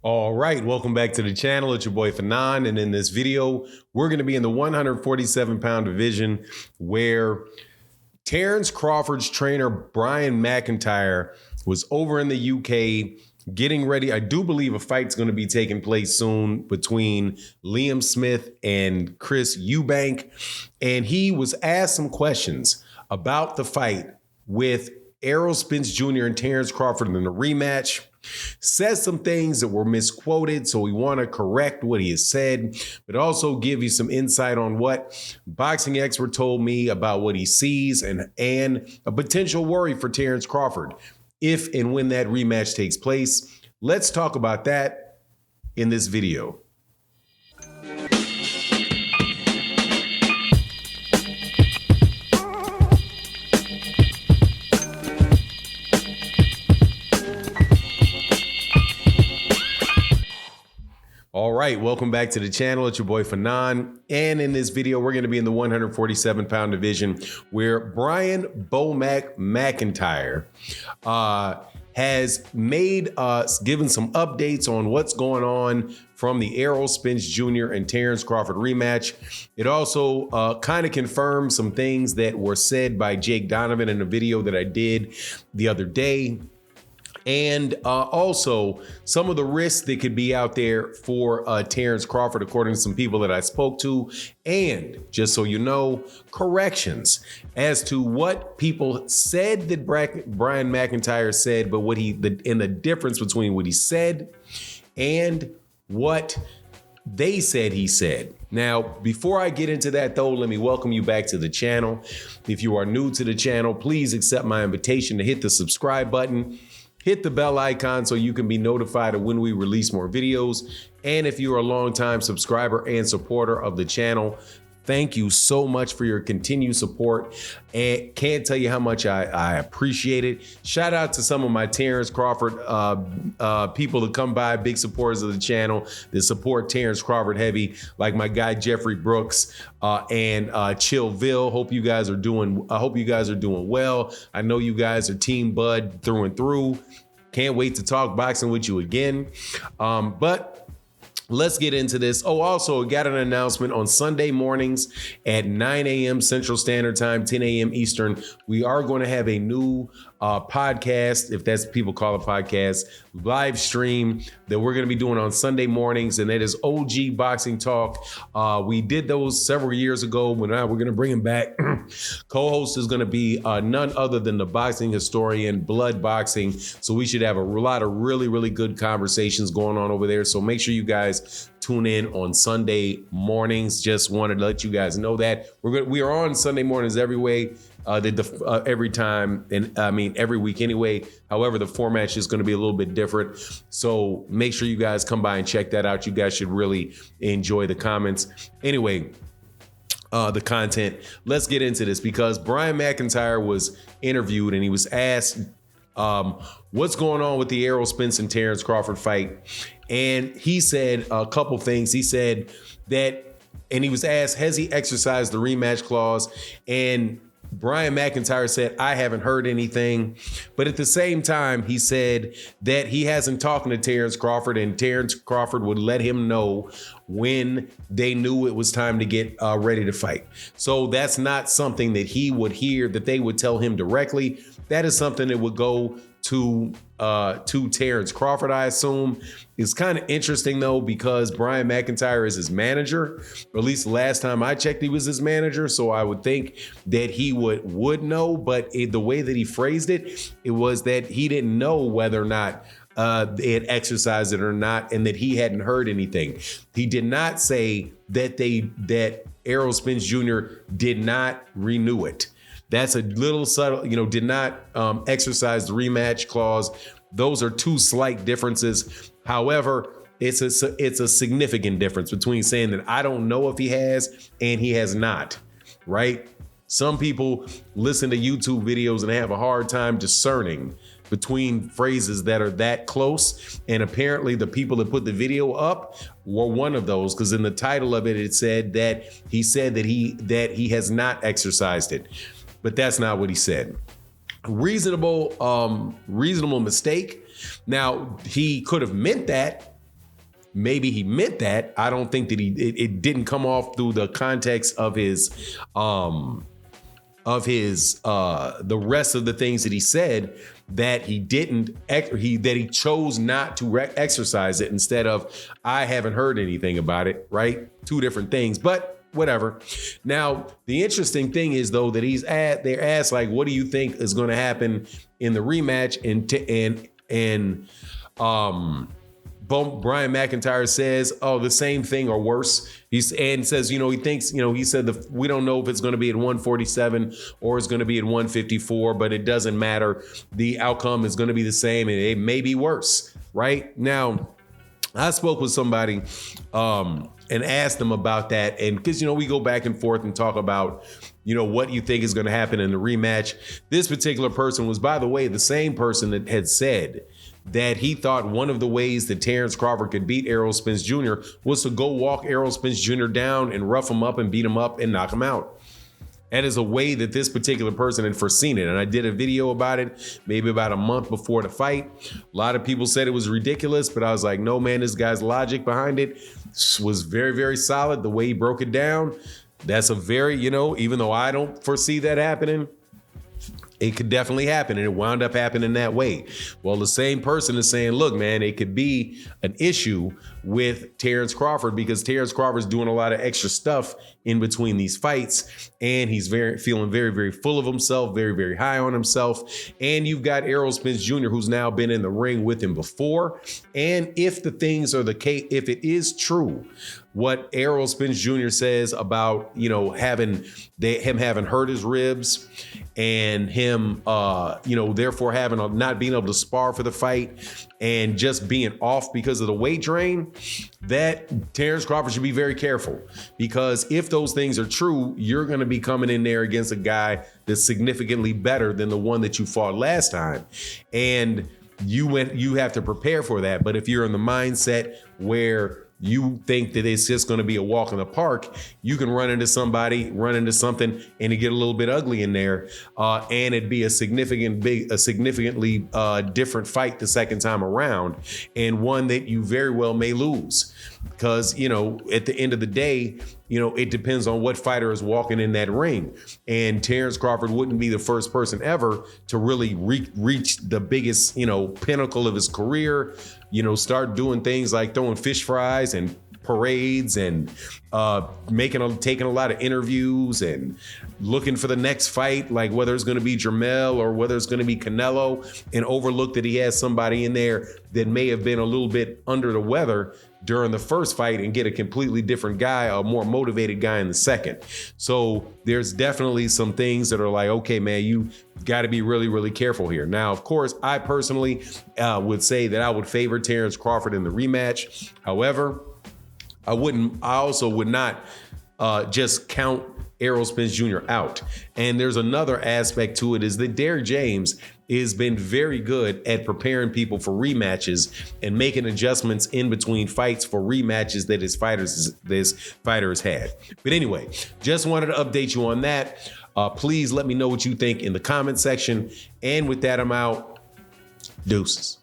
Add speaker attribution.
Speaker 1: All right, welcome back to the channel. It's your boy Fanon, and in this video, we're going to be in the 147-pound division where Terence Crawford's trainer, Brian McIntyre, was over in the UK getting ready. I do believe a fight's going to be taking place soon between Liam Smith and Chris Eubank, and he was asked some questions about the fight with Errol, Spence Jr. and Terence Crawford in the rematch. Says some things that were misquoted, so we want to correct what he has said, but also give you some insight on what boxing expert told me about what he sees and a potential worry for Terence Crawford if and when that rematch takes place. Let's talk about that in this video. All right, welcome back to the channel. It's your boy Fanon. And in this video, we're going to be in the 147-pound division where Brian "Bo-Mac" McIntyre has made us given some updates on what's going on from the Errol, Spence Jr. and Terence Crawford rematch. It also kind of confirmed some things that were said by Jake Donovan in a video that I did the other day. And also some of the risks that could be out there for Terence Crawford, according to some people that I spoke to. And just so you know, corrections as to what people said that Brian McIntyre said, but and the difference between what he said and what they said he said. Now, before I get into that, though, let me welcome you back to the channel. If you are new to the channel, please accept my invitation to hit the subscribe button. Hit the bell icon so you can be notified of when we release more videos. And if you're a longtime subscriber and supporter of the channel, thank you so much for your continued support. And can't tell you how much I appreciate it. Shout out to some of my Terence Crawford people that come by, big supporters of the channel that support Terence Crawford heavy, like my guy Jeffrey Brooks and Chillville. Hope you guys are doing well. I know you guys are Team Bud through and through. Can't wait to talk boxing with you again. But let's get into this. Oh, also, got an announcement on Sunday mornings at 9 a.m. Central Standard Time, 10 a.m. Eastern. We are going to have a new podcast, if that's people call it podcast, live stream that we're going to be doing on Sunday mornings, and that is OG Boxing Talk. We did those several years ago, but now we're going to bring him back. Co-host is going to be none other than the boxing historian, Blood Boxing. So we should have a lot of really, really good conversations going on over there. So make sure you guys tune in on Sunday mornings. Just wanted to let you guys know that we are on Sunday mornings every time, and I mean every week anyway. However, the format is going to be a little bit different, so make sure you guys come by and check that out. You guys should really enjoy the comments. Anyway, the content. Let's get into this because Brian McIntyre was interviewed and he was asked what's going on with the Errol Spence and Terence Crawford fight, and he said a couple things. He said that, and he was asked, has he exercised the rematch clause? And Brian McIntyre said, I haven't heard anything. But at the same time, he said that he hasn't talked to Terence Crawford, and Terence Crawford would let him know when they knew it was time to get ready to fight. So that's not something that he would hear, that they would tell him directly. That is something that would go to Terence Crawford, I assume. It's kind of interesting, though, because Brian McIntyre is his manager, or at least last time I checked, he was his manager. So I would think that he would know, but the way that he phrased it, it was that he didn't know whether or not they had exercised it or not, and that he hadn't heard anything. He did not say that Errol Spence Jr. did not renew it. That's a little subtle, did not exercise the rematch clause. Those are two slight differences. However, it's a significant difference between saying that I don't know if he has and he has not, right? Some people listen to YouTube videos and have a hard time discerning between phrases that are that close. And apparently the people that put the video up were one of those, because in the title of it, it said that he said that he has not exercised it. But that's not what he said. Reasonable mistake. Now, he could have meant that, maybe he meant that. I don't think that it didn't come off through the context of his the rest of the things that he said, that he didn't, that he chose not to exercise it, instead of, I haven't heard anything about it, right? Two different things, but whatever. Now, the interesting thing is, though, that they're asked, like, what do you think is going to happen in the rematch? Brian McIntyre says, oh, the same thing or worse. He says, he thinks, he said, we don't know if it's going to be at 147 or it's going to be at 154, but it doesn't matter. The outcome is going to be the same, and it may be worse. Right now, I spoke with somebody and asked them about that. And because, we go back and forth and talk about, what you think is going to happen in the rematch. This particular person was, by the way, the same person that had said that he thought one of the ways that Terence Crawford could beat Errol Spence Jr. was to go walk Errol Spence Jr. down and rough him up and beat him up and knock him out. That is a way that this particular person had foreseen it. And I did a video about it maybe about a month before the fight. A lot of people said it was ridiculous, but I was like, no, man, this guy's logic behind it was very, very solid. The way he broke it down, that's a very, even though I don't foresee that happening, it could definitely happen, and it wound up happening that way. Well, the same person is saying, look, man, it could be an issue with Terence Crawford because Terence Crawford's doing a lot of extra stuff in between these fights, and he's feeling very, very full of himself, very, very high on himself. And you've got Errol Spence Jr., who's now been in the ring with him before. And if the things are the case, if it is true, what Errol Spence Jr. says about, him having hurt his ribs and him, therefore not being able to spar for the fight and just being off because of the weight drain, that Terence Crawford should be very careful, because if those things are true, you're going to be coming in there against a guy that's significantly better than the one that you fought last time. And you have to prepare for that. But if you're in the mindset where you think that it's just going to be a walk in the park, you can run into something, and it get a little bit ugly in there, and it'd be a significantly different fight the second time around, and one that you very well may lose. Because, at the end of the day, it depends on what fighter is walking in that ring. And Terence Crawford wouldn't be the first person ever to really reach the biggest, pinnacle of his career, start doing things like throwing fish fries and parades and taking a lot of interviews and looking for the next fight, like whether it's going to be Jermell or whether it's going to be Canelo, and overlook that he has somebody in there that may have been a little bit under the weather during the first fight and get a completely different guy, a more motivated guy in the second. So there's definitely some things that are like, okay, man, you got to be really, really careful here. Now, of course, I personally would say that I would favor Terence Crawford in the rematch. However, I also would not just count Errol Spence Jr. out. And there's another aspect to it, is that Derrick James has been very good at preparing people for rematches and making adjustments in between fights for rematches that his fighters had. But anyway, just wanted to update you on that. Please let me know what you think in the comment section. And with that, I'm out. Deuces.